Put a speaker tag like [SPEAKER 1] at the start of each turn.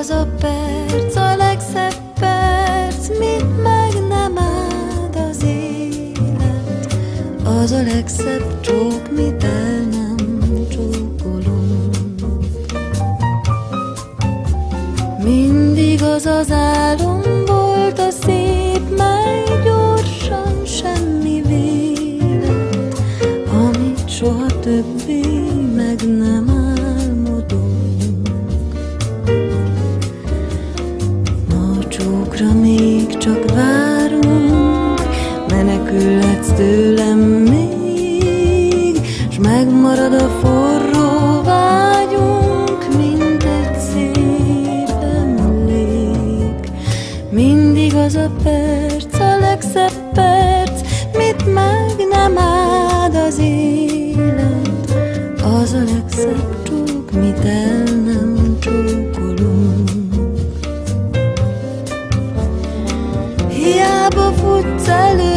[SPEAKER 1] az a perc, a legszebb perc, mit meg nem áld az élet. Az a legszebb csók, mit el nem csókolunk. Mindig az az álom volt a szép, mely gyorsan semmi vélet, amit soha többé meg nem álmodunk. A csókra még csak várunk, menekülhetsz tőlem még, s megmarad a forró vágyunk, mint egy szép emlék. Mindig az a perc, a legszebb perc, mit meg nem áld az élet. Az a legszebb csók, mit el nem csókolunk. Hiába futsz elő